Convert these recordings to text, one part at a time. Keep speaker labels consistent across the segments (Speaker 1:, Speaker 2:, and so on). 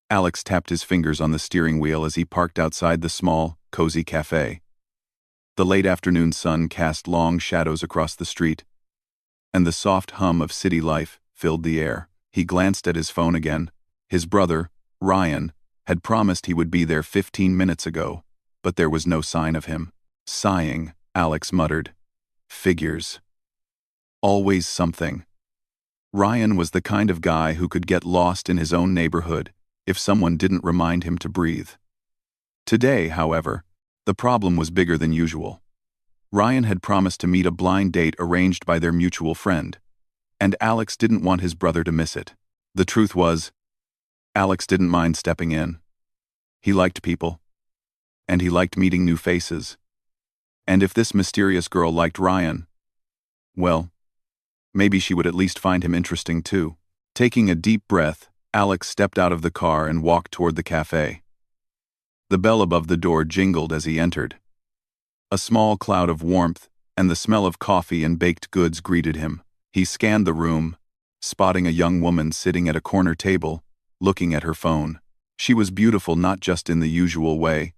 Speaker 1: Alex tapped his fingers on the steering wheel as he parked outside the small, cozy cafe. The late afternoon sun cast long shadows across the street, and the soft hum of city life filled the air. He glanced at his phone again. His brother, Ryan, had promised he would be there 15 minutes ago, but there was no sign of him. Sighing, Alex muttered, "Figures. Always something." Ryan was the kind of guy who could get lost in his own neighborhood if someone didn't remind him to breathe. Today, however, the problem was bigger than usual. Ryan had promised to meet a blind date arranged by their mutual friend, and Alex didn't want his brother to miss it. The truth was, Alex didn't mind stepping in. He liked people, and he liked meeting new faces. And if this mysterious girl liked Ryan, well, maybe she would at least find him interesting too. Taking a deep breath, Alex stepped out of the car and walked toward the cafe. The bell above the door jingled as he entered. A small cloud of warmth and the smell of coffee and baked goods greeted him. He scanned the room, spotting a young woman sitting at a corner table, looking at her phone. She was beautiful not just in the usual way,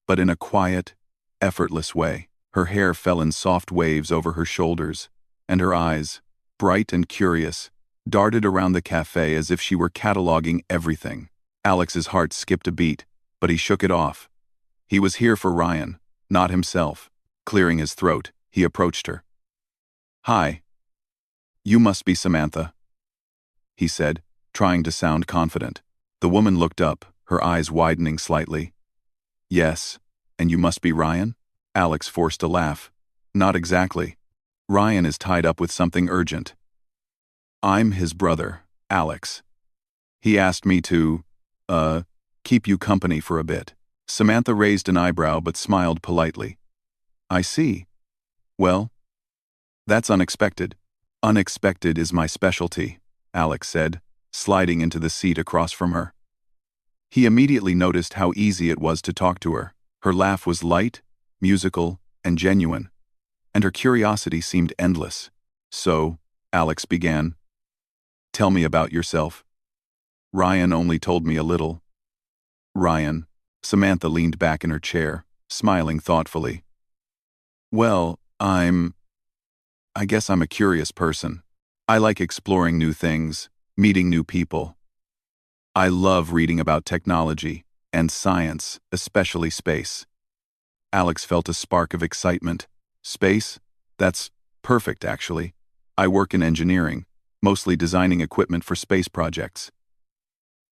Speaker 1: but in a quiet, effortless way. Her hair fell in soft waves over her shoulders, and her eyes, bright and curious, darted around the cafe as if she were cataloging everything. Alex's heart skipped a beat, but he shook it off. He was here for Ryan, not himself. Clearing his throat, he approached her. "Hi. You must be Samantha," he said, trying to sound confident. The woman looked up, her eyes widening slightly. "Yes, and you must be Ryan?" Alex forced a laugh. "Not exactly. Ryan is tied up with something urgent. I'm his brother, Alex. He asked me to, keep you company for a bit." Samantha raised an eyebrow but smiled politely. "I see. Well, that's unexpected." "Unexpected is my specialty," Alex said, sliding into the seat across from her. He immediately noticed how easy it was to talk to her. Her laugh was light, musical, and genuine, and her curiosity seemed endless. "So," Alex began, "tell me about yourself." "Ryan only told me a little." "Ryan." Samantha leaned back in her chair, smiling thoughtfully. "Well, I guess I'm a curious person. I like exploring new things, meeting new people. I love reading about technology and science, especially space." Alex felt a spark of excitement. "Space? That's perfect, actually. I work in engineering, mostly designing equipment for space projects."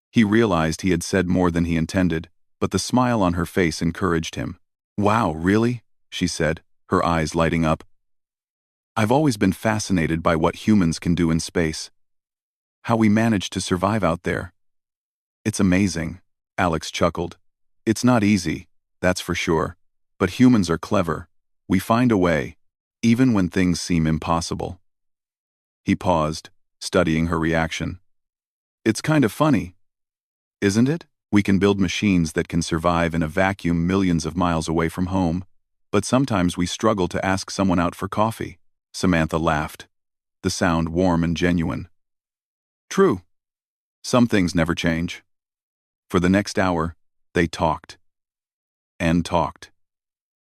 Speaker 1: He realized he had said more than he intended, but the smile on her face encouraged him. "Wow, really?" she said, her eyes lighting up. "I've always been fascinated by what humans can do in space. How we manage to survive out there. It's amazing," Alex chuckled. "It's not easy, that's for sure. But humans are clever. We find a way, even when things seem impossible." He paused, studying her reaction. "It's kind of funny, isn't it? We can build machines that can survive in a vacuum millions of miles away from home, but sometimes we struggle to ask someone out for coffee." Samantha laughed, the sound warm and genuine. "True. Some things never change." For the next hour, they talked. And talked.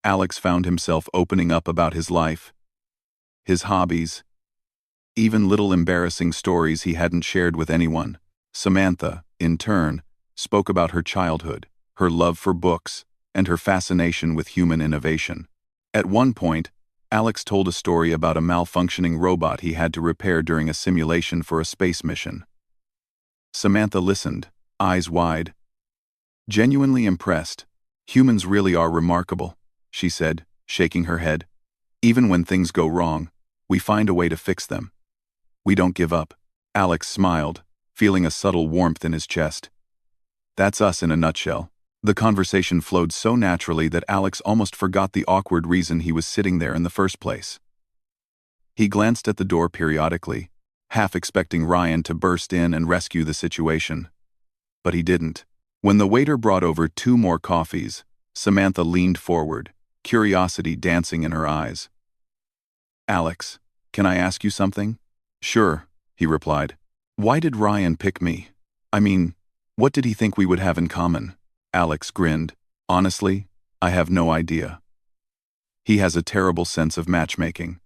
Speaker 1: Alex found himself opening up about his life, his hobbies, even little embarrassing stories he hadn't shared with anyone. Samantha, in turn, spoke about her childhood, her love for books, and her fascination with human innovation. At one point, Alex told a story about a malfunctioning robot he had to repair during a simulation for a space mission. Samantha listened, eyes wide. Genuinely impressed. "Humans really are remarkable," she said, shaking her head. "Even when things go wrong, we find a way to fix them. We don't give up." Alex smiled, feeling a subtle warmth in his chest. "That's us in a nutshell." The conversation flowed so naturally that Alex almost forgot the awkward reason he was sitting there in the first place. He glanced at the door periodically, half expecting Ryan to burst in and rescue the situation. But he didn't. When the waiter brought over 2 more coffees, Samantha leaned forward, curiosity dancing in her eyes. "Alex, can I ask you something?" "Sure," he replied. "Why did Ryan pick me? I mean, What did he think we would have in common? Alex grinned. Honestly, I have no idea. He has a terrible sense of matchmaking.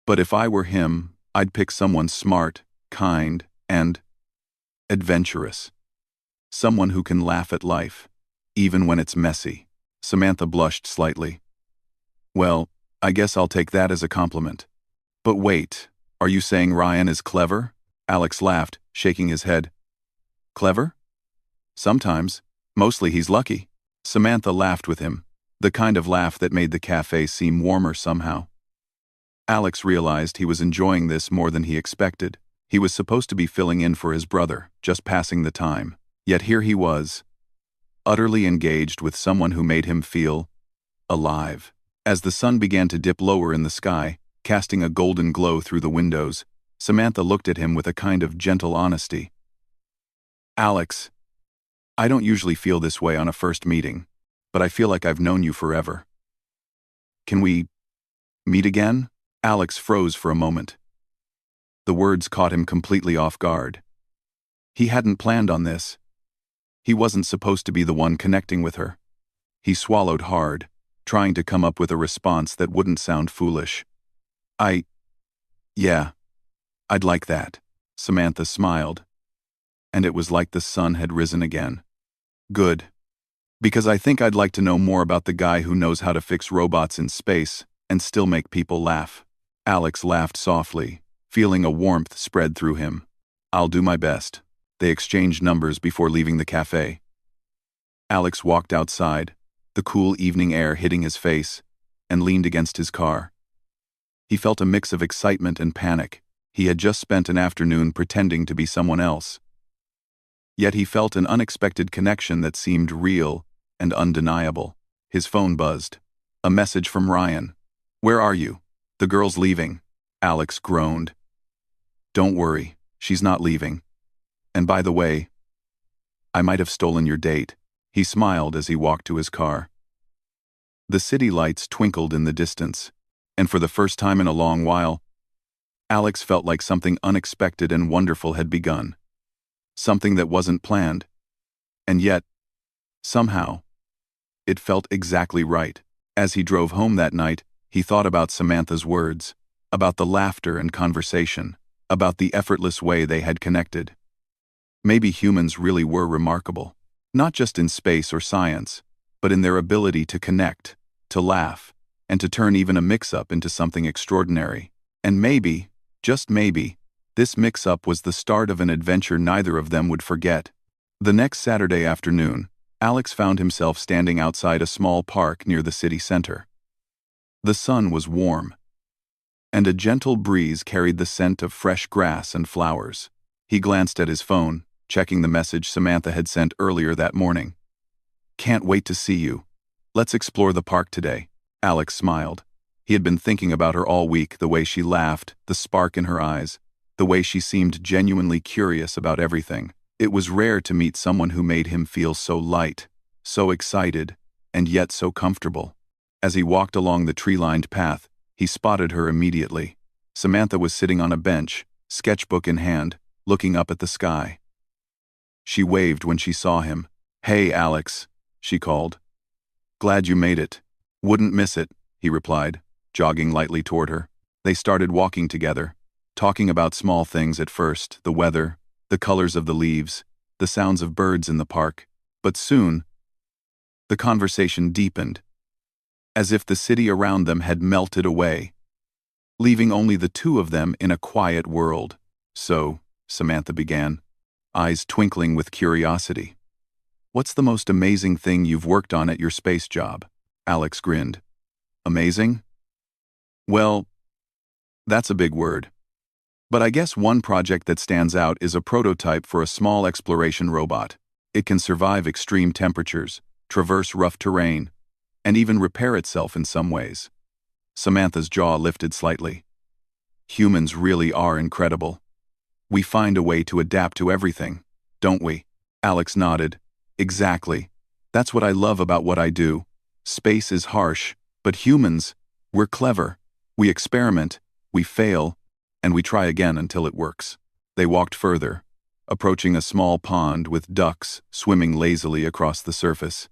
Speaker 1: But if I were him, I'd pick someone smart, kind, and adventurous. Someone who can laugh at life, even when it's messy. Samantha blushed slightly. Well, I guess I'll take that as a compliment. But wait, are you saying Ryan is clever? Alex laughed, shaking his head. Clever? Sometimes. Mostly he's lucky. Samantha laughed with him, the kind of laugh that made the cafe seem warmer somehow. Alex realized he was enjoying this more than he expected. He was supposed to be filling in for his brother, just passing the time. Yet here he was, utterly engaged with someone who made him feel alive. As the sun began to dip lower in the sky, casting a golden glow through the windows, Samantha looked at him with a kind of gentle honesty. Alex, I don't usually feel this way on a first meeting, but I feel like I've known you forever. Can we meet again? Alex froze for a moment. The words caught him completely off guard. He hadn't planned on this. He wasn't supposed to be the one connecting with her. He swallowed hard, trying to come up with a response that wouldn't sound foolish. Yeah, I'd like that. Samantha smiled, and it was like the sun had risen again. Good. Because I think I'd like to know more about the guy who knows how to fix robots in space and still make people laugh. Alex laughed softly, feeling a warmth spread through him. I'll do my best. They exchanged numbers before leaving the cafe. Alex walked outside, the cool evening air hitting his face, and leaned against his car. He felt a mix of excitement and panic. He had just spent an afternoon pretending to be someone else. Yet he felt an unexpected connection that seemed real and undeniable. His phone buzzed. A message from Ryan. Where are you? The girl's leaving. Alex groaned. Don't worry, she's not leaving. And by the way, I might have stolen your date. He smiled as he walked to his car. The city lights twinkled in the distance, and for the first time in a long while, Alex felt like something unexpected and wonderful had begun. Something that wasn't planned. And yet, somehow, it felt exactly right. As he drove home that night, he thought about Samantha's words, about the laughter and conversation, about the effortless way they had connected. Maybe humans really were remarkable, not just in space or science, but in their ability to connect, to laugh, and to turn even a mix-up into something extraordinary. And maybe, just maybe, this mix-up was the start of an adventure neither of them would forget. The next Saturday afternoon, Alex found himself standing outside a small park near the city center. The sun was warm, and a gentle breeze carried the scent of fresh grass and flowers. He glanced at his phone, checking the message Samantha had sent earlier that morning. Can't wait to see you. Let's explore the park today. Alex smiled. He had been thinking about her all week, the way she laughed, the spark in her eyes, the way she seemed genuinely curious about everything. It was rare to meet someone who made him feel so light, so excited, and yet so comfortable. As he walked along the tree-lined path, he spotted her immediately. Samantha was sitting on a bench, sketchbook in hand, looking up at the sky. She waved when she saw him. Hey, Alex, she called. Glad you made it. Wouldn't miss it, he replied, jogging lightly toward her. They started walking together, talking about small things at first, the weather, the colors of the leaves, the sounds of birds in the park. But soon, the conversation deepened, as if the city around them had melted away, leaving only the two of them in a quiet world. So, Samantha began, eyes twinkling with curiosity. What's the most amazing thing you've worked on at your space job? Alex grinned. Amazing? Well, that's a big word. But I guess one project that stands out is a prototype for a small exploration robot. It can survive extreme temperatures, traverse rough terrain, and even repair itself in some ways. Samantha's jaw lifted slightly. Humans really are incredible. We find a way to adapt to everything, don't we? Alex nodded. Exactly. That's what I love about what I do. Space is harsh, but humans, we're clever. We experiment, we fail, and we try again until it works. They walked further, approaching a small pond with ducks swimming lazily across the surface.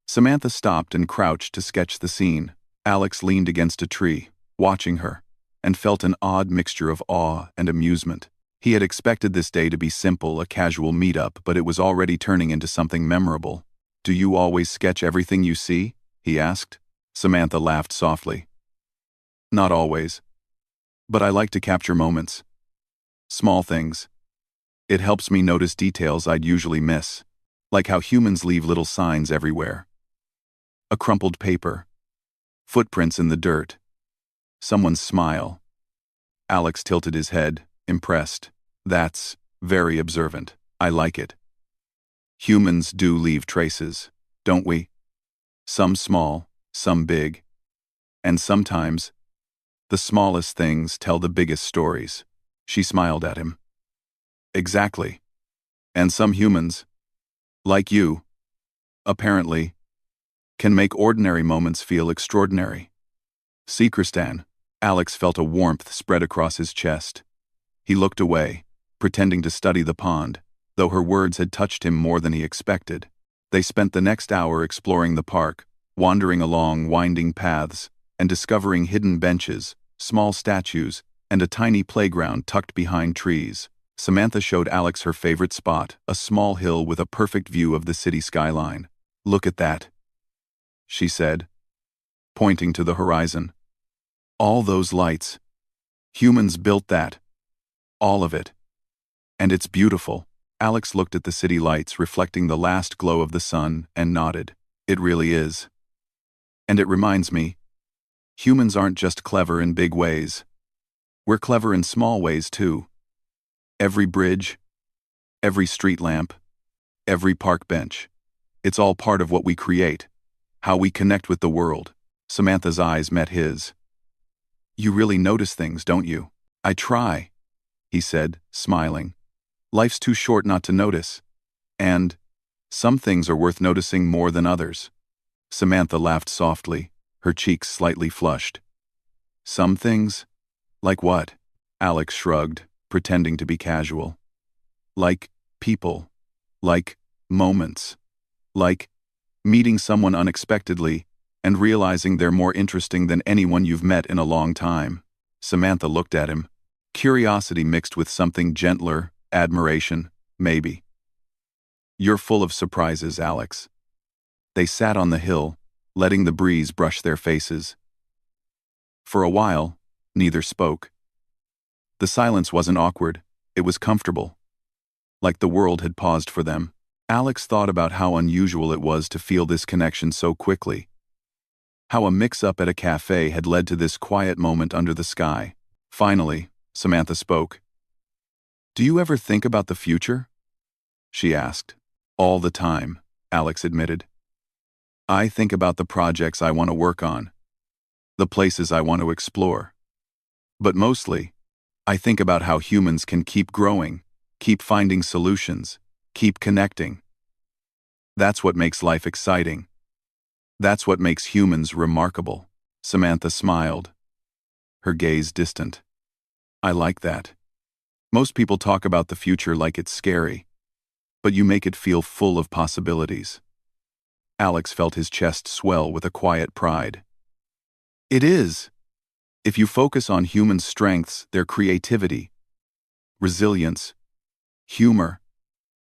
Speaker 1: Samantha stopped and crouched to sketch the scene. Alex leaned against a tree, watching her, and felt an odd mixture of awe and amusement. He had expected this day to be simple, a casual meetup, but it was already turning into something memorable. "Do you always sketch everything you see?" he asked. Samantha laughed softly. "Not always. But I like to capture moments. Small things. It helps me notice details I'd usually miss, like how humans leave little signs everywhere. A crumpled paper. Footprints in the dirt. Someone's smile." Alex tilted his head, impressed. "That's very observant. I like it. Humans do leave traces, don't we? Some small, some big. And sometimes, the smallest things tell the biggest stories." She smiled at him. "Exactly. And some humans, like you, apparently, can make ordinary moments feel extraordinary." "See, Kristan." Alex felt a warmth spread across his chest. He looked away, pretending to study the pond, though her words had touched him more than he expected. They spent the next hour exploring the park, wandering along winding paths, and discovering hidden benches, small statues, and a tiny playground tucked behind trees. Samantha showed Alex her favorite spot, a small hill with a perfect view of the city skyline. "Look at that," she said, pointing to the horizon. "All those lights. Humans built that. All of it. And it's beautiful." Alex looked at the city lights reflecting the last glow of the sun and nodded. "It really is. And it reminds me, humans aren't just clever in big ways. We're clever in small ways too. Every bridge, every street lamp, every park bench. It's all part of what we create, how we connect with the world." Samantha's eyes met his. "You really notice things, don't you?" "I try," he said, smiling. "Life's too short not to notice. And some things are worth noticing more than others." Samantha laughed softly, her cheeks slightly flushed. "Some things? Like what?" Alex shrugged, pretending to be casual. "Like people. Like moments. Like meeting someone unexpectedly and realizing they're more interesting than anyone you've met in a long time." Samantha looked at him, curiosity mixed with something gentler, admiration, maybe. "You're full of surprises, Alex." They sat on the hill, letting the breeze brush their faces. For a while, neither spoke. The silence wasn't awkward, it was comfortable. Like the world had paused for them. Alex thought about how unusual it was to feel this connection so quickly. How a mix-up at a cafe had led to this quiet moment under the sky. Finally, Samantha spoke. "Do you ever think about the future?" she asked. "All the time," Alex admitted. "I think about the projects I want to work on, the places I want to explore. But mostly, I think about how humans can keep growing, keep finding solutions, keep connecting. That's what makes life exciting. That's what makes humans remarkable." Samantha smiled, her gaze distant. "I like that. Most people talk about the future like it's scary, but you make it feel full of possibilities." Alex felt his chest swell with a quiet pride. "It is. If you focus on human strengths, their creativity, resilience, humor,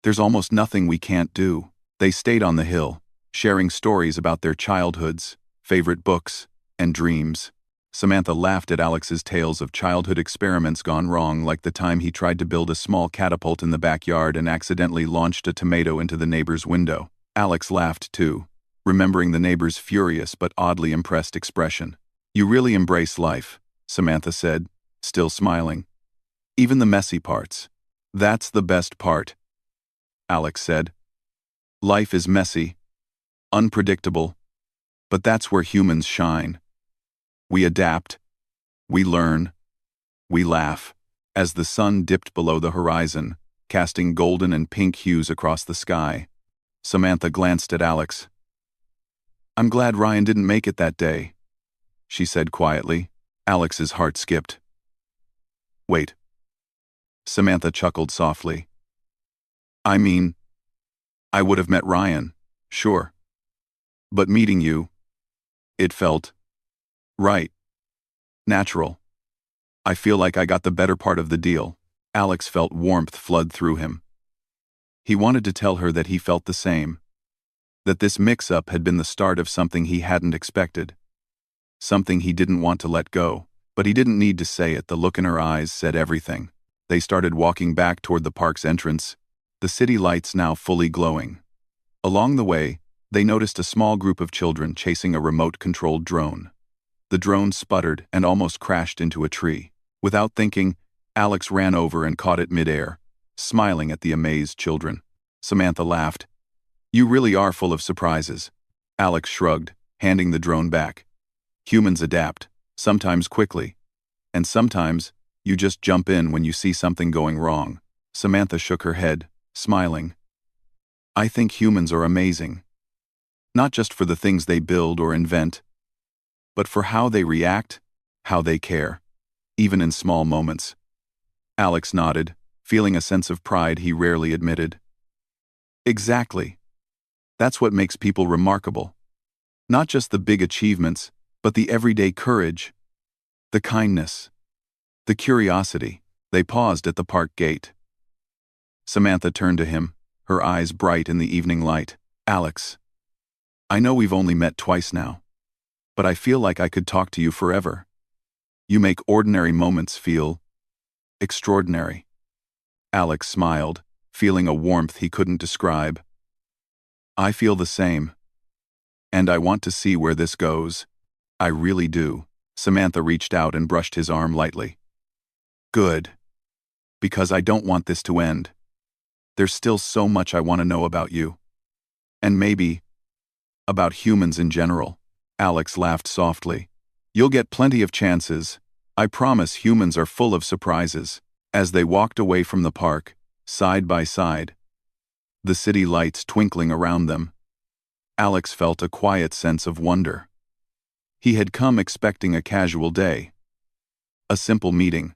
Speaker 1: there's almost nothing we can't do." They stayed on the hill, sharing stories about their childhoods, favorite books, and dreams. Samantha laughed at Alex's tales of childhood experiments gone wrong, like the time he tried to build a small catapult in the backyard and accidentally launched a tomato into the neighbor's window. Alex laughed too, remembering the neighbor's furious but oddly impressed expression. "You really embrace life," Samantha said, still smiling. "Even the messy parts." "That's the best part," Alex said. "Life is messy, unpredictable, but that's where humans shine. We adapt, we learn, we laugh." As the sun dipped below the horizon, casting golden and pink hues across the sky, Samantha glanced at Alex. "I'm glad Ryan didn't make it that day," she said quietly. Alex's heart skipped. "Wait." Samantha chuckled softly. I mean, I would have met Ryan, sure. But meeting you, it felt right, natural. I feel like I got the better part of the deal. Alex felt warmth flood through him. He wanted to tell her that he felt the same, that this mix-up had been the start of something he hadn't expected, something he didn't want to let go, but he didn't need to say it. The look in her eyes said everything. They started walking back toward the park's entrance, the city lights now fully glowing. Along the way, they noticed a small group of children chasing a remote-controlled drone. The drone sputtered and almost crashed into a tree. Without thinking, Alex ran over and caught it midair, smiling at the amazed children. Samantha laughed. "You really are full of surprises." Alex shrugged, handing the drone back. "Humans adapt, sometimes quickly, and sometimes you just jump in when you see something going wrong." Samantha shook her head, smiling. "I think humans are amazing. Not just for the things they build or invent, but for how they react, how they care, even in small moments." Alex nodded, feeling a sense of pride he rarely admitted. "Exactly. That's what makes people remarkable. Not just the big achievements, but the everyday courage, the kindness, the curiosity." They paused at the park gate. Samantha turned to him, her eyes bright in the evening light. "Alex, I know we've only met twice now, but I feel like I could talk to you forever. You make ordinary moments feel extraordinary." Alex smiled, feeling a warmth he couldn't describe. "I feel the same. And I want to see where this goes. I really do." Samantha reached out and brushed his arm lightly. "Good. Because I don't want this to end. There's still so much I want to know about you. And maybe about humans in general." Alex laughed softly. "You'll get plenty of chances. I promise. Humans are full of surprises." As they walked away from the park, side by side, the city lights twinkling around them, Alex felt a quiet sense of wonder. He had come expecting a casual day, a simple meeting.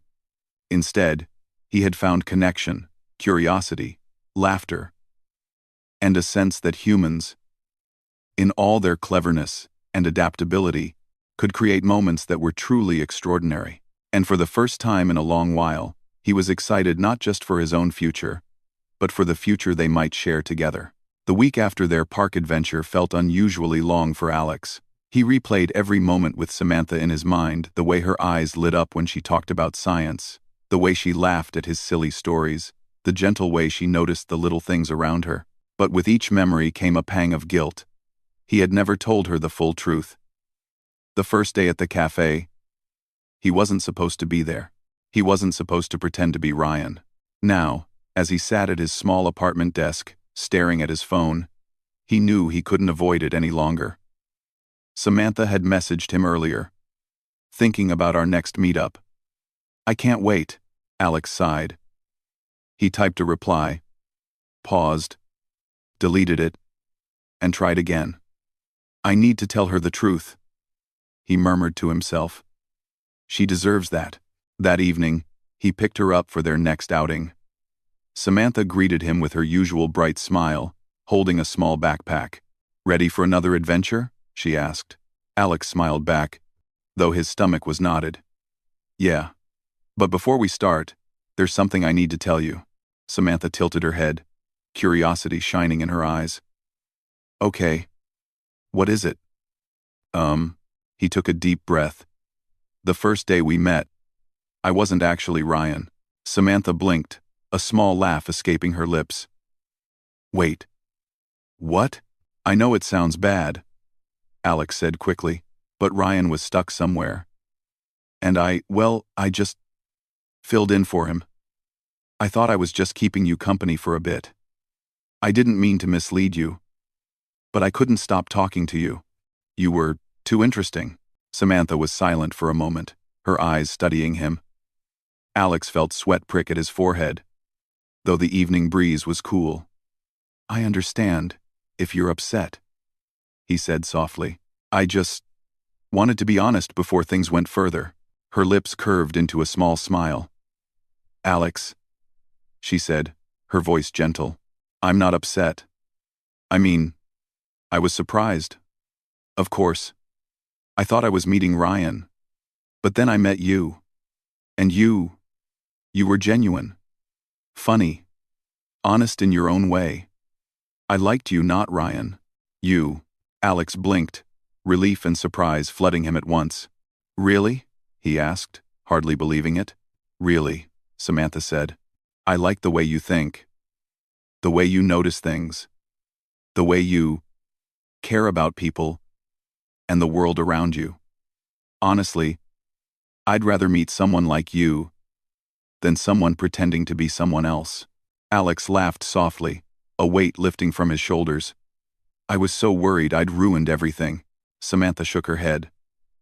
Speaker 1: Instead, he had found connection, curiosity, laughter, and a sense that humans, in all their cleverness and adaptability, could create moments that were truly extraordinary. And for the first time in a long while, he was excited not just for his own future, but for the future they might share together. The week after their park adventure felt unusually long for Alex. He replayed every moment with Samantha in his mind, the way her eyes lit up when she talked about science, the way she laughed at his silly stories, the gentle way she noticed the little things around her. But with each memory came a pang of guilt. He had never told her the full truth. The first day at the cafe, he wasn't supposed to be there. He wasn't supposed to pretend to be Ryan. Now, as he sat at his small apartment desk, staring at his phone, he knew he couldn't avoid it any longer. Samantha had messaged him earlier. "Thinking about our next meetup." "I can't wait," Alex sighed. He typed a reply, paused, deleted it, and tried again. "I need to tell her the truth," he murmured to himself. "She deserves that." That evening, he picked her up for their next outing. Samantha greeted him with her usual bright smile, holding a small backpack. "Ready for another adventure?" she asked. Alex smiled back, though his stomach was knotted. "Yeah. But before we start, there's something I need to tell you." Samantha tilted her head, curiosity shining in her eyes. "Okay. What is it?" He took a deep breath. "The first day we met, I wasn't actually Ryan." Samantha blinked, a small laugh escaping her lips. "Wait. What?" "I know it sounds bad," Alex said quickly, "but Ryan was stuck somewhere. And I just filled in for him. I thought I was just keeping you company for a bit. I didn't mean to mislead you. But I couldn't stop talking to you. You were too interesting." Samantha was silent for a moment, her eyes studying him. Alex felt sweat prick at his forehead, though the evening breeze was cool. "I understand, if you're upset," he said softly. "I just wanted to be honest before things went further." Her lips curved into a small smile. "Alex," she said, her voice gentle, I'm not upset. I mean, I was surprised. Of course. I thought I was meeting Ryan. But then I met you. And you were genuine. Funny. Honest in your own way. I liked you, not Ryan. You. Alex blinked, relief and surprise flooding him at once. Really? He asked, hardly believing it. Really, Samantha said. I like the way you think. The way you notice things. The way you care about people and the world around you. Honestly, I'd rather meet someone like you than someone pretending to be someone else. Alex laughed softly, a weight lifting from his shoulders. I was so worried I'd ruined everything. Samantha shook her head.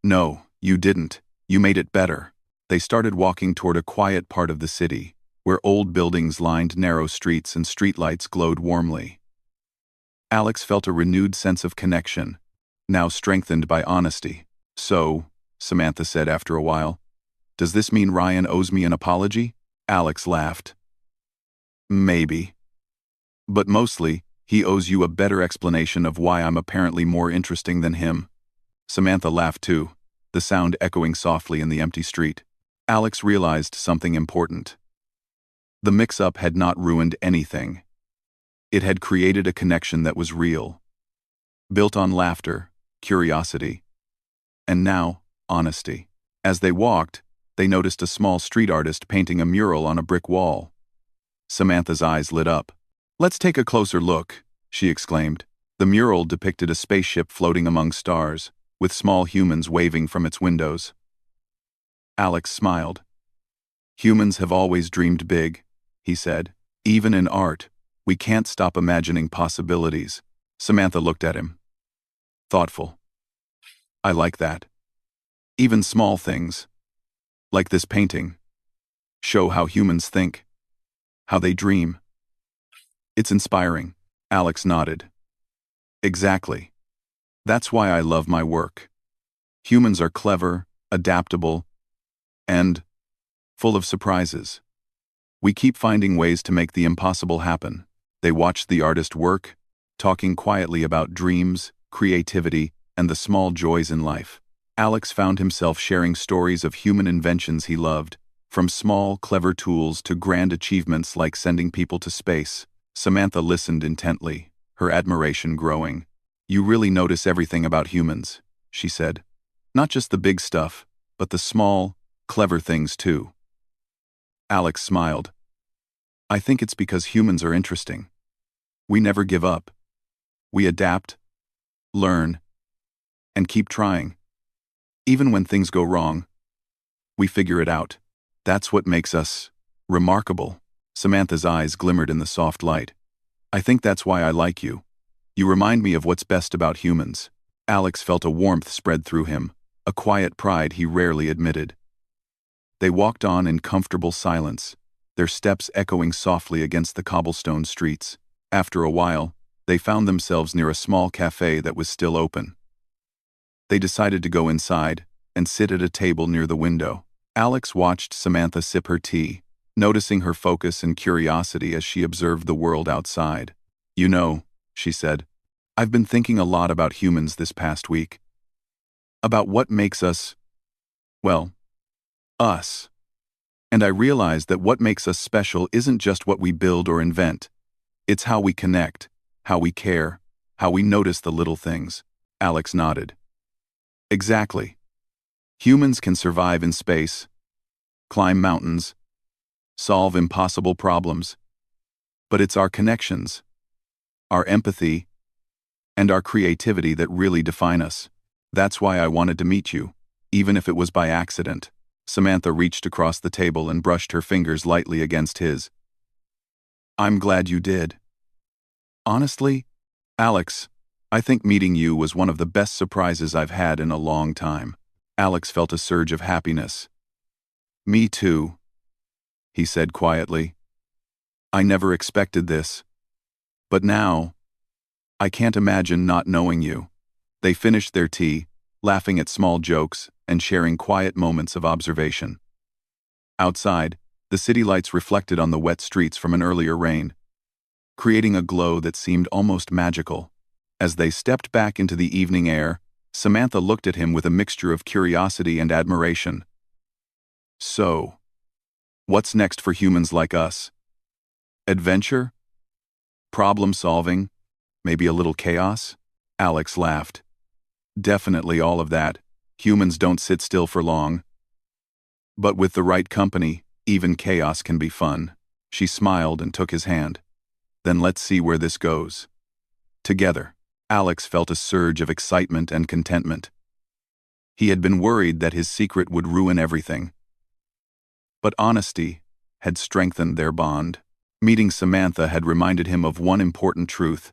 Speaker 1: No, you didn't. You made it better. They started walking toward a quiet part of the city, where old buildings lined narrow streets and streetlights glowed warmly. Alex felt a renewed sense of connection, now strengthened by honesty. So, Samantha said after a while, does this mean Ryan owes me an apology? Alex laughed. Maybe. But mostly, he owes you a better explanation of why I'm apparently more interesting than him. Samantha laughed too, the sound echoing softly in the empty street. Alex realized something important. The mix-up had not ruined anything. It had created a connection that was real, built on laughter, curiosity, and now, honesty. As they walked, they noticed a small street artist painting a mural on a brick wall. Samantha's eyes lit up. Let's take a closer look, she exclaimed. The mural depicted a spaceship floating among stars, with small humans waving from its windows. Alex smiled. Humans have always dreamed big, he said. Even in art, we can't stop imagining possibilities. Samantha looked at him. Thoughtful. I like that. Even small things, like this painting, show how humans think, how they dream. It's inspiring. Alex nodded. Exactly. That's why I love my work. Humans are clever, adaptable, and full of surprises. We keep finding ways to make the impossible happen. They watched the artist work, talking quietly about dreams, creativity, and the small joys in life. Alex found himself sharing stories of human inventions he loved, from small, clever tools to grand achievements like sending people to space. Samantha listened intently, her admiration growing. You really notice everything about humans, she said. Not just the big stuff, but the small, clever things too. Alex smiled. I think it's because humans are interesting. We never give up. We adapt, learn, and keep trying. Even when things go wrong, we figure it out. That's what makes us remarkable. Samantha's eyes glimmered in the soft light. I think that's why I like you. You remind me of what's best about humans. Alex felt a warmth spread through him, a quiet pride he rarely admitted. They walked on in comfortable silence, their steps echoing softly against the cobblestone streets. After a while, they found themselves near a small cafe that was still open. They decided to go inside and sit at a table near the window. Alex watched Samantha sip her tea, noticing her focus and curiosity as she observed the world outside. You know, she said, I've been thinking a lot about humans this past week. About what makes us, well, us. And I realized that what makes us special isn't just what we build or invent. It's how we connect, how we care, how we notice the little things. Alex nodded. Exactly. Humans can survive in space, climb mountains, solve impossible problems. But it's our connections, our empathy, and our creativity that really define us. That's why I wanted to meet you, even if it was by accident. Samantha reached across the table and brushed her fingers lightly against his. I'm glad you did. Honestly, Alex, I think meeting you was one of the best surprises I've had in a long time. Alex felt a surge of happiness. Me too, he said quietly. I never expected this. But now, I can't imagine not knowing you. They finished their tea, laughing at small jokes and sharing quiet moments of observation. Outside, the city lights reflected on the wet streets from an earlier rain, creating a glow that seemed almost magical. As they stepped back into the evening air, Samantha looked at him with a mixture of curiosity and admiration. So, what's next for humans like us? Adventure? Problem solving? Maybe a little chaos? Alex laughed. Definitely all of that. Humans don't sit still for long. But with the right company, even chaos can be fun. She smiled and took his hand. Then let's see where this goes. Together, Alex felt a surge of excitement and contentment. He had been worried that his secret would ruin everything. But honesty had strengthened their bond. Meeting Samantha had reminded him of one important truth.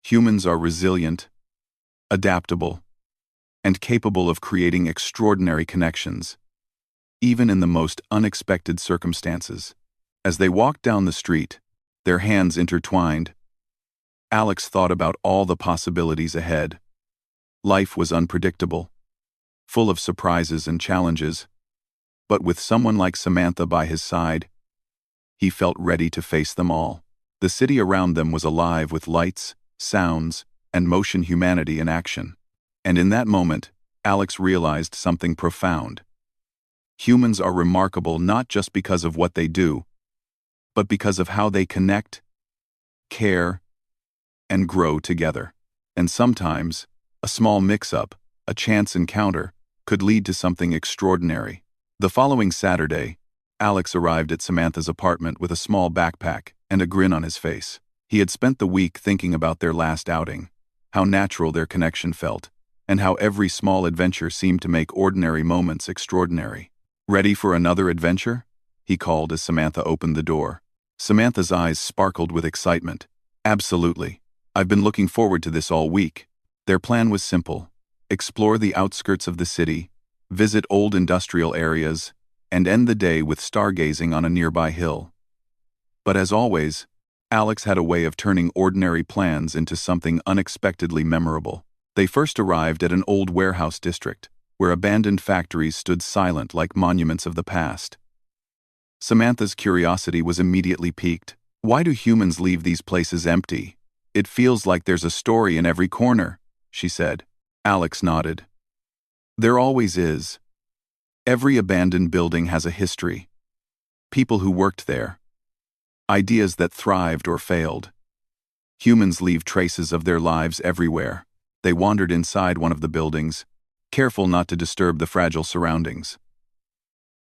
Speaker 1: Humans are resilient, adaptable, and capable of creating extraordinary connections, even in the most unexpected circumstances. As they walked down the street, their hands intertwined, Alex thought about all the possibilities ahead. Life was unpredictable, full of surprises and challenges, but with someone like Samantha by his side, he felt ready to face them all. The city around them was alive with lights, sounds, and motion, humanity in action. And in that moment, Alex realized something profound. Humans are remarkable not just because of what they do, but because of how they connect, care, and grow together. And sometimes, a small mix-up, a chance encounter, could lead to something extraordinary. The following Saturday, Alex arrived at Samantha's apartment with a small backpack and a grin on his face. He had spent the week thinking about their last outing, how natural their connection felt, and how every small adventure seemed to make ordinary moments extraordinary. "Ready for another adventure?" he called as Samantha opened the door. Samantha's eyes sparkled with excitement. "Absolutely. I've been looking forward to this all week." Their plan was simple: explore the outskirts of the city, visit old industrial areas, and end the day with stargazing on a nearby hill. But as always, Alex had a way of turning ordinary plans into something unexpectedly memorable. They first arrived at an old warehouse district, where abandoned factories stood silent like monuments of the past. Samantha's curiosity was immediately piqued. "Why do humans leave these places empty? It feels like there's a story in every corner," she said. Alex nodded. "There always is. Every abandoned building has a history. People who worked there. Ideas that thrived or failed. Humans leave traces of their lives everywhere." They wandered inside one of the buildings, careful not to disturb the fragile surroundings.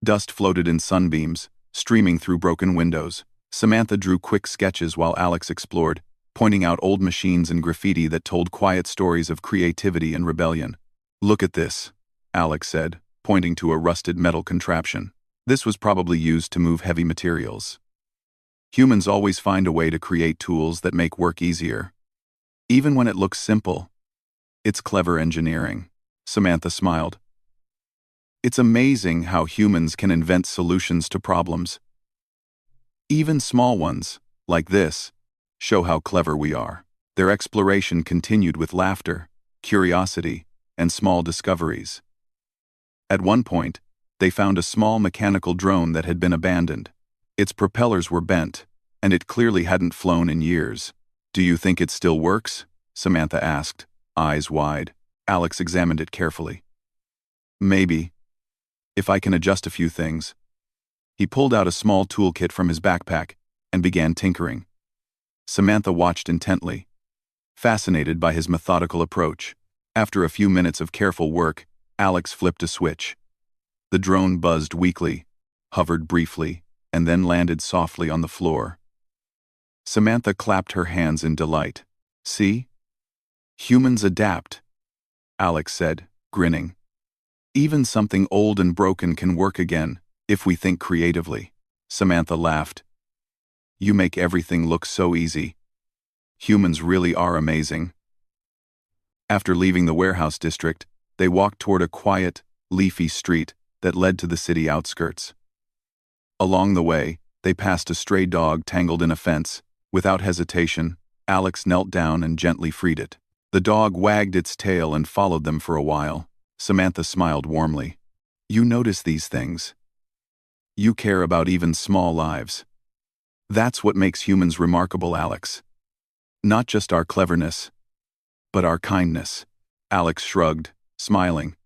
Speaker 1: Dust floated in sunbeams, streaming through broken windows. Samantha drew quick sketches while Alex explored, pointing out old machines and graffiti that told quiet stories of creativity and rebellion. "Look at this," Alex said, pointing to a rusted metal contraption. This was probably used to move heavy materials. Humans always find a way to create tools that make work easier. Even when it looks simple, it's clever engineering. Samantha smiled. "It's amazing how humans can invent solutions to problems. Even small ones, like this, show how clever we are." Their exploration continued with laughter, curiosity, and small discoveries. At one point, they found a small mechanical drone that had been abandoned. Its propellers were bent, and it clearly hadn't flown in years. "Do you think it still works?" Samantha asked, eyes wide. Alex examined it carefully. "Maybe, if I can adjust a few things." He pulled out a small toolkit from his backpack and began tinkering. Samantha watched intently, fascinated by his methodical approach. After a few minutes of careful work, Alex flipped a switch. The drone buzzed weakly, hovered briefly, and then landed softly on the floor. Samantha clapped her hands in delight. "See? Humans adapt," Alex said, grinning. "Even something old and broken can work again, if we think creatively." Samantha laughed. "You make everything look so easy. Humans really are amazing." After leaving the warehouse district, they walked toward a quiet, leafy street that led to the city outskirts. Along the way, they passed a stray dog tangled in a fence. Without hesitation, Alex knelt down and gently freed it. The dog wagged its tail and followed them for a while. Samantha smiled warmly. "You notice these things. You care about even small lives." That's what makes humans remarkable, Alex. Not just our cleverness, but our kindness. Alex shrugged, smiling.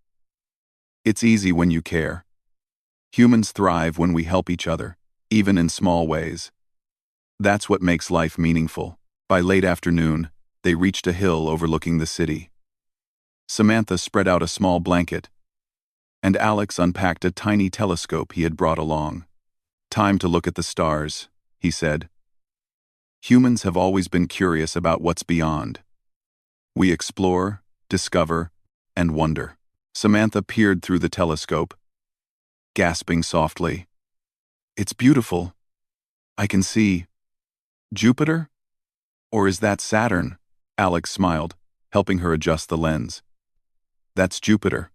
Speaker 1: It's easy when you care. Humans thrive when we help each other, even in small ways. That's what makes life meaningful. By late afternoon, they reached a hill overlooking the city. Samantha spread out a small blanket, and Alex unpacked a tiny telescope he had brought along. "Time to look at the stars," he said. "Humans have always been curious about what's beyond. We explore, discover, and wonder." Samantha peered through the telescope, gasping softly. "It's beautiful. I can see Jupiter? Or is that Saturn?" Alex smiled, helping her adjust the lens. "That's Jupiter.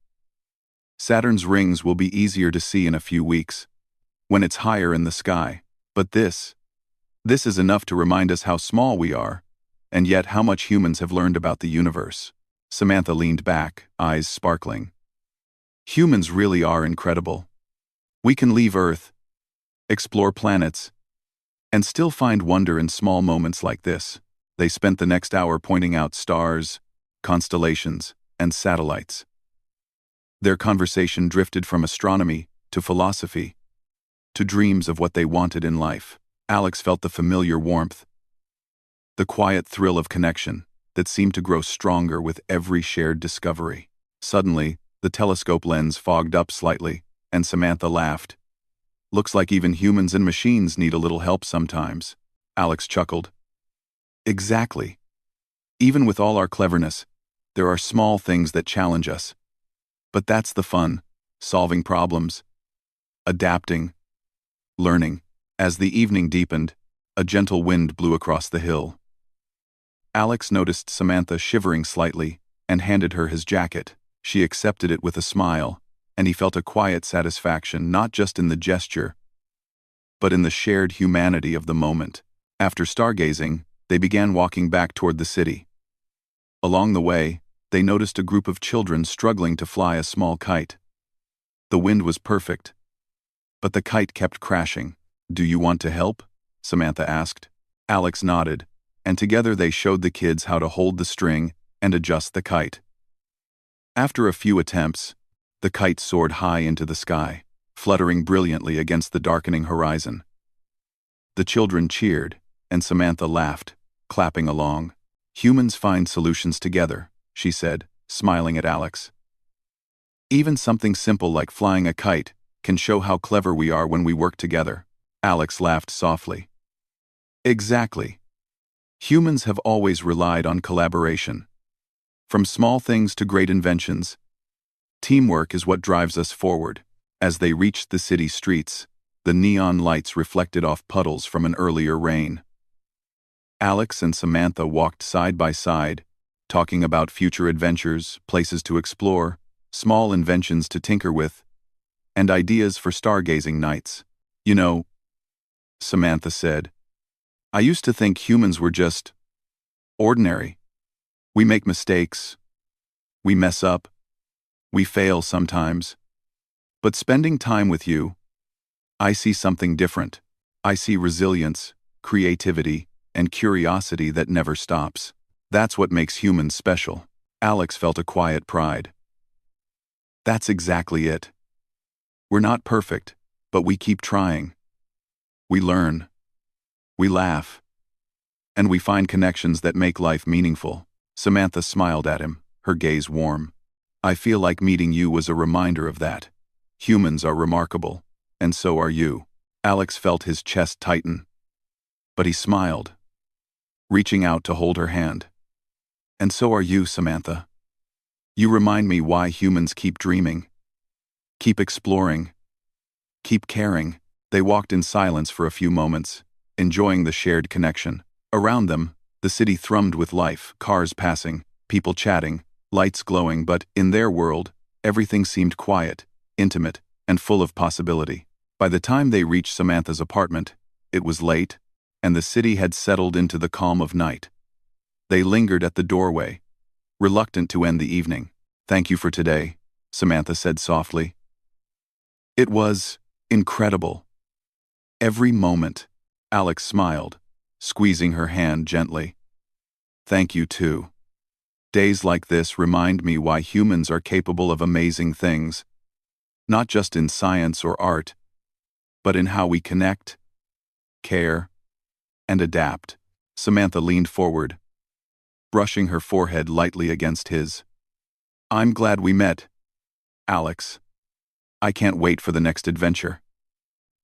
Speaker 1: Saturn's rings will be easier to see in a few weeks, when it's higher in the sky. But this is enough to remind us how small we are, and yet how much humans have learned about the universe." Samantha leaned back, eyes sparkling. "Humans really are incredible. We can leave Earth, explore planets, and still find wonder in small moments like this." They spent the next hour pointing out stars, constellations, and satellites. Their conversation drifted from astronomy to philosophy, to dreams of what they wanted in life. Alex felt the familiar warmth, the quiet thrill of connection that seemed to grow stronger with every shared discovery. Suddenly, the telescope lens fogged up slightly, and Samantha laughed. "Looks like even humans and machines need a little help sometimes." Alex chuckled. "Exactly. Even with all our cleverness, there are small things that challenge us. But that's the fun, solving problems, adapting, learning." As the evening deepened, a gentle wind blew across the hill. Alex noticed Samantha shivering slightly and handed her his jacket. She accepted it with a smile, and he felt a quiet satisfaction not just in the gesture, but in the shared humanity of the moment. After stargazing, they began walking back toward the city. Along the way, they noticed a group of children struggling to fly a small kite. The wind was perfect, but the kite kept crashing. "Do you want to help?" Samantha asked. Alex nodded, and together they showed the kids how to hold the string and adjust the kite. After a few attempts, the kite soared high into the sky, fluttering brilliantly against the darkening horizon. The children cheered, and Samantha laughed, clapping along. "Humans find solutions together," she said, smiling at Alex. "Even something simple like flying a kite can show how clever we are when we work together." Alex laughed softly. "Exactly. Humans have always relied on collaboration. From small things to great inventions, teamwork is what drives us forward." As they reached the city streets, the neon lights reflected off puddles from an earlier rain. Alex and Samantha walked side by side, talking about future adventures, places to explore, small inventions to tinker with, and ideas for stargazing nights. "You know," Samantha said, "I used to think humans were just ordinary. We make mistakes, we mess up, we fail sometimes. But spending time with you, I see something different. I see resilience, creativity, and curiosity that never stops. That's what makes humans special." Alex felt a quiet pride. "That's exactly it. We're not perfect, but we keep trying. We learn, we laugh, and we find connections that make life meaningful." Samantha smiled at him, her gaze warm. "I feel like meeting you was a reminder of that. Humans are remarkable, and so are you." Alex felt his chest tighten, but he smiled, reaching out to hold her hand. "And so are you, Samantha. You remind me why humans keep dreaming, keep exploring, keep caring." They walked in silence for a few moments, enjoying the shared connection. Around them, the city thrummed with life, cars passing, people chatting, lights glowing, but in their world, everything seemed quiet, intimate, and full of possibility. By the time they reached Samantha's apartment, it was late, and the city had settled into the calm of night. They lingered at the doorway, reluctant to end the evening. "Thank you for today," Samantha said softly. "It was incredible. Every moment, Alex smiled, squeezing her hand gently. Thank you too. Days like this remind me why humans are capable of amazing things, not just in science or art, but in how we connect, care, and adapt. Samantha leaned forward, brushing her forehead lightly against his. I'm glad we met, Alex. I can't wait for the next adventure.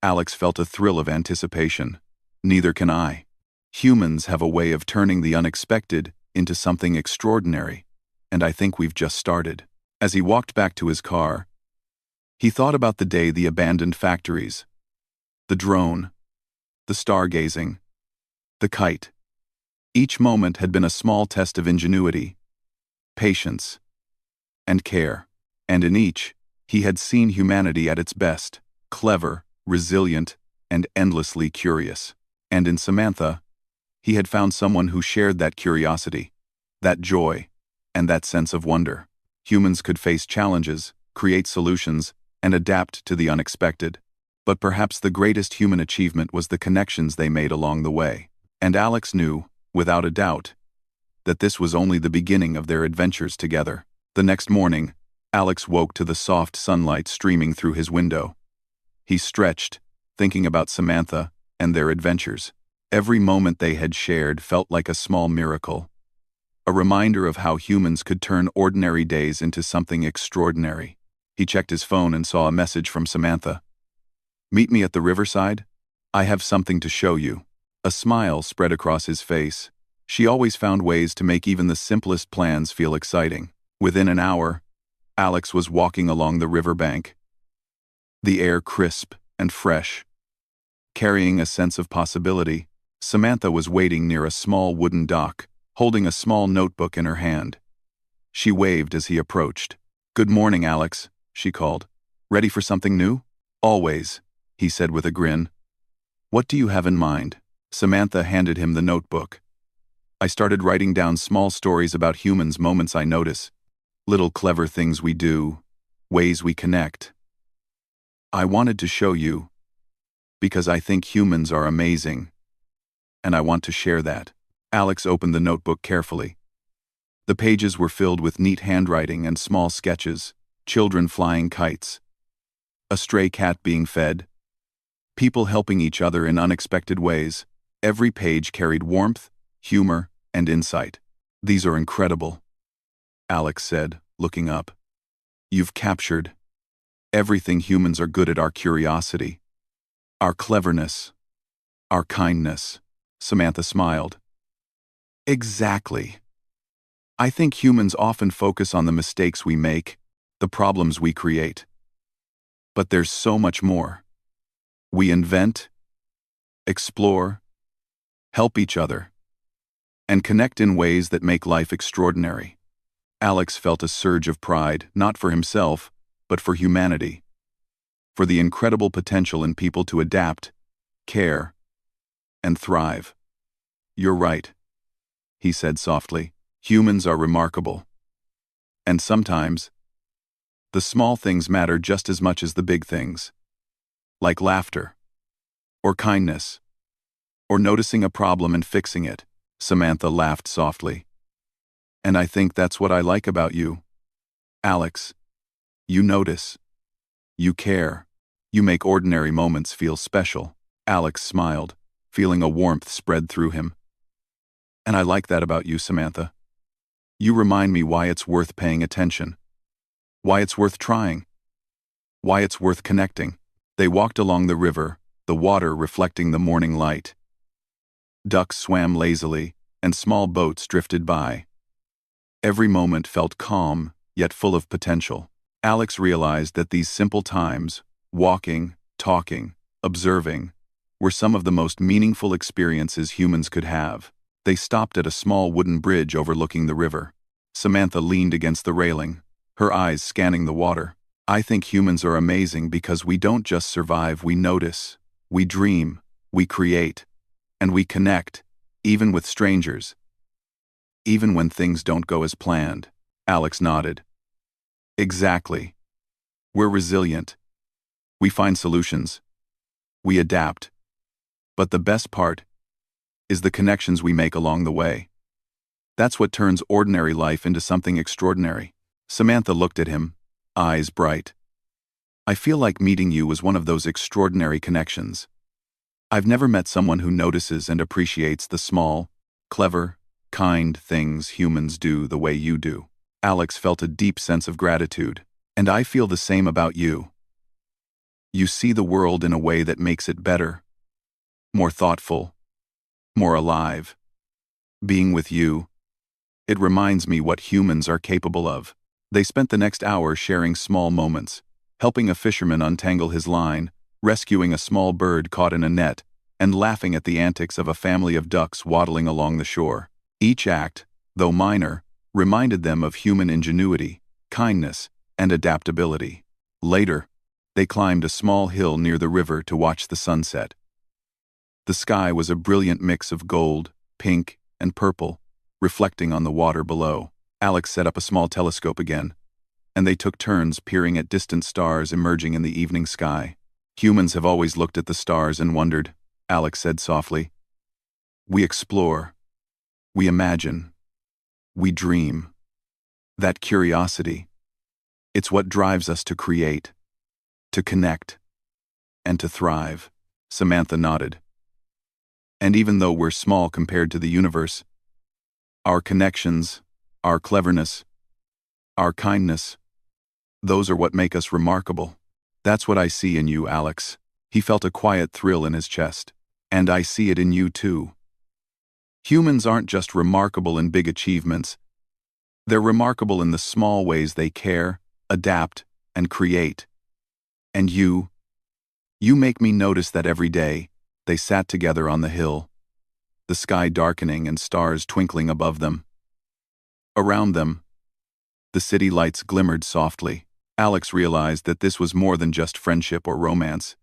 Speaker 1: Alex felt a thrill of anticipation. Neither can I. Humans have a way of turning the unexpected into something extraordinary, and I think we've just started. As he walked back to his car, he thought about the day, the abandoned factories, the drone, the stargazing, the kite. Each moment had been a small test of ingenuity, patience, and care, and in each, he had seen humanity at its best, clever, resilient, and endlessly curious. And in Samantha, he had found someone who shared that curiosity, that joy, and that sense of wonder. Humans could face challenges, create solutions, and adapt to the unexpected. But perhaps the greatest human achievement was the connections they made along the way. And Alex knew, without a doubt, that this was only the beginning of their adventures together. The next morning, Alex woke to the soft sunlight streaming through his window. He stretched, thinking about Samantha and their adventures. Every moment they had shared felt like a small miracle, a reminder of how humans could turn ordinary days into something extraordinary. He checked his phone and saw a message from Samantha. Meet me at the riverside? I have something to show you. A smile spread across his face. She always found ways to make even the simplest plans feel exciting. Within an hour, Alex was walking along the riverbank, the air crisp and fresh. Carrying a sense of possibility, Samantha was waiting near a small wooden dock, holding a small notebook in her hand. She waved as he approached. Good morning, Alex, she called. Ready for something new? Always, he said with a grin. What do you have in mind? Samantha handed him the notebook. I started writing down small stories about humans, moments I notice, little clever things we do, ways we connect. I wanted to show you, because I think humans are amazing, and I want to share that. Alex opened the notebook carefully. The pages were filled with neat handwriting and small sketches, children flying kites, a stray cat being fed, people helping each other in unexpected ways. Every page carried warmth, humor, and insight. These are incredible, Alex said, looking up. You've captured everything humans are good at: our curiosity, our cleverness, our kindness. Samantha smiled. Exactly. I think humans often focus on the mistakes we make, the problems we create. But there's so much more. We invent, explore, help each other, and connect in ways that make life extraordinary. Alex felt a surge of pride, not for himself, but for humanity, for the incredible potential in people to adapt, care, and thrive. You're right, he said softly. Humans are remarkable. And sometimes, the small things matter just as much as the big things. Like laughter, or kindness, or noticing a problem and fixing it. Samantha laughed softly. And I think that's what I like about you, Alex. You notice. You care. You make ordinary moments feel special. Alex smiled, feeling a warmth spread through him. And I like that about you, Samantha. You remind me why it's worth paying attention, why it's worth trying, why it's worth connecting. They walked along the river, the water reflecting the morning light. Ducks swam lazily, and small boats drifted by. Every moment felt calm, yet full of potential. Alex realized that these simple times, walking, talking, observing, were some of the most meaningful experiences humans could have. They stopped at a small wooden bridge overlooking the river. Samantha leaned against the railing, her eyes scanning the water. I think humans are amazing because we don't just survive, we notice, we dream, we create, and we connect, even with strangers. Even when things don't go as planned. Alex nodded. Exactly. We're resilient. We find solutions. We adapt. But the best part is the connections we make along the way. That's what turns ordinary life into something extraordinary. Samantha looked at him, eyes bright. I feel like meeting you was one of those extraordinary connections. I've never met someone who notices and appreciates the small, clever, kind things humans do the way you do. Alex felt a deep sense of gratitude. And I feel the same about you. You see the world in a way that makes it better, more thoughtful, more alive. Being with you, it reminds me what humans are capable of. They spent the next hour sharing small moments, helping a fisherman untangle his line, rescuing a small bird caught in a net, and laughing at the antics of a family of ducks waddling along the shore. Each act, though minor, reminded them of human ingenuity, kindness, and adaptability. Later, they climbed a small hill near the river to watch the sunset. The sky was a brilliant mix of gold, pink, and purple, reflecting on the water below. Alex set up a small telescope again, and they took turns peering at distant stars emerging in the evening sky. Humans have always looked at the stars and wondered, Alex said softly. We explore. We imagine. We dream. That curiosity, it's what drives us to create, to connect, and to thrive. Samantha nodded. And even though we're small compared to the universe, our connections, our cleverness, our kindness, those are what make us remarkable. That's what I see in you, Alex. He felt a quiet thrill in his chest. And I see it in you too. Humans aren't just remarkable in big achievements. They're remarkable in the small ways they care, adapt, and create. And you make me notice that every day. They sat together on the hill, the sky darkening and stars twinkling above them. Around them, the city lights glimmered softly. Alex realized that this was more than just friendship or romance.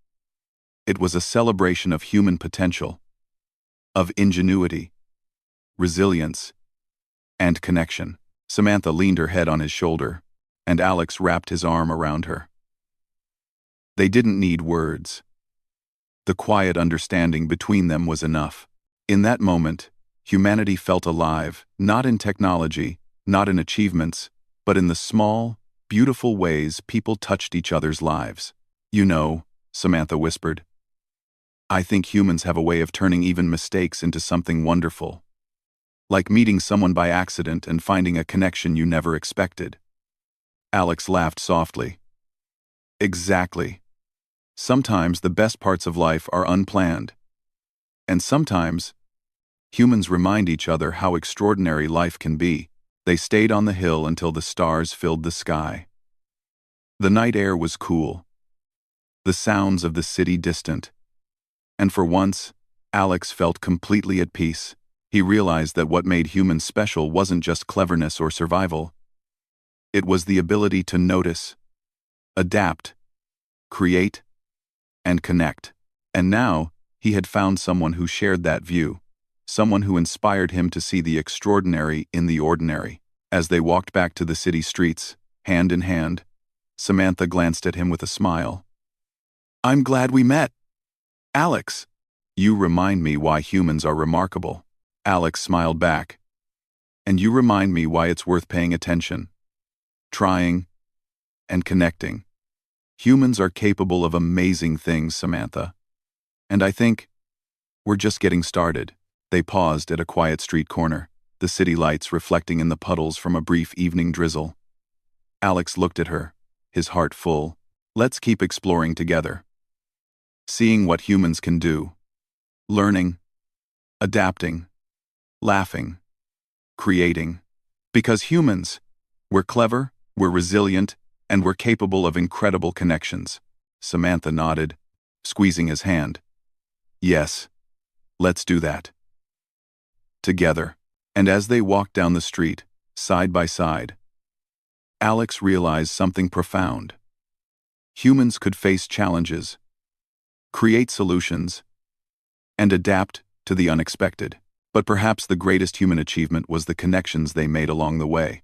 Speaker 1: It was a celebration of human potential, of ingenuity, resilience, and connection. Samantha leaned her head on his shoulder, and Alex wrapped his arm around her. They didn't need words. The quiet understanding between them was enough. In that moment, humanity felt alive, not in technology, not in achievements, but in the small, beautiful ways people touched each other's lives. You know, Samantha whispered, I think humans have a way of turning even mistakes into something wonderful. Like meeting someone by accident and finding a connection you never expected. Alex laughed softly. Exactly. Sometimes the best parts of life are unplanned. And sometimes, humans remind each other how extraordinary life can be. They stayed on the hill until the stars filled the sky. The night air was cool. The sounds of the city distant. And for once, Alex felt completely at peace. He realized that what made humans special wasn't just cleverness or survival. It was the ability to notice, adapt, create, and connect. And now, he had found someone who shared that view, someone who inspired him to see the extraordinary in the ordinary. As they walked back to the city streets, hand in hand, Samantha glanced at him with a smile. I'm glad we met. Alex, you remind me why humans are remarkable. Alex smiled back. And you remind me why it's worth paying attention, trying, and connecting. Humans are capable of amazing things, Samantha. And I think we're just getting started. They paused at a quiet street corner, the city lights reflecting in the puddles from a brief evening drizzle. Alex looked at her, his heart full. Let's keep exploring together. Seeing what humans can do. Learning. Adapting. Laughing. Creating. Because humans, we're clever, we're resilient, and we're capable of incredible connections. Samantha nodded, squeezing his hand. Yes, let's do that. Together. And as they walked down the street, side by side, Alex realized something profound. Humans could face challenges, create solutions, and adapt to the unexpected. But perhaps the greatest human achievement was the connections they made along the way.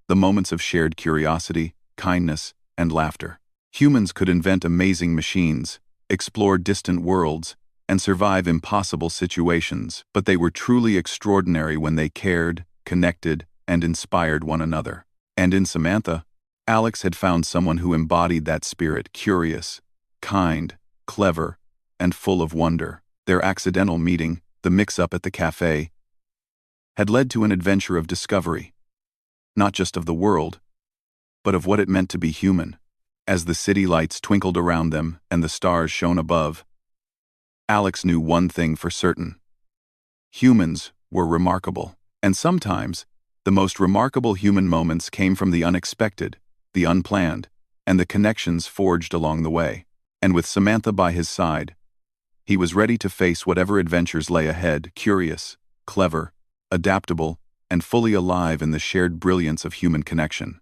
Speaker 1: The moments of shared curiosity, kindness, and laughter. Humans could invent amazing machines, explore distant worlds, and survive impossible situations, but they were truly extraordinary when they cared, connected, and inspired one another. And in Samantha, Alex had found someone who embodied that spirit: curious, kind, clever, and full of wonder. Their accidental meeting, the mix-up at the cafe, had led to an adventure of discovery, not just of the world, but of what it meant to be human. As the city lights twinkled around them and the stars shone above, Alex knew one thing for certain: humans were remarkable. And sometimes, the most remarkable human moments came from the unexpected, the unplanned, and the connections forged along the way. And with Samantha by his side, he was ready to face whatever adventures lay ahead, curious, clever, adaptable, and fully alive in the shared brilliance of human connection.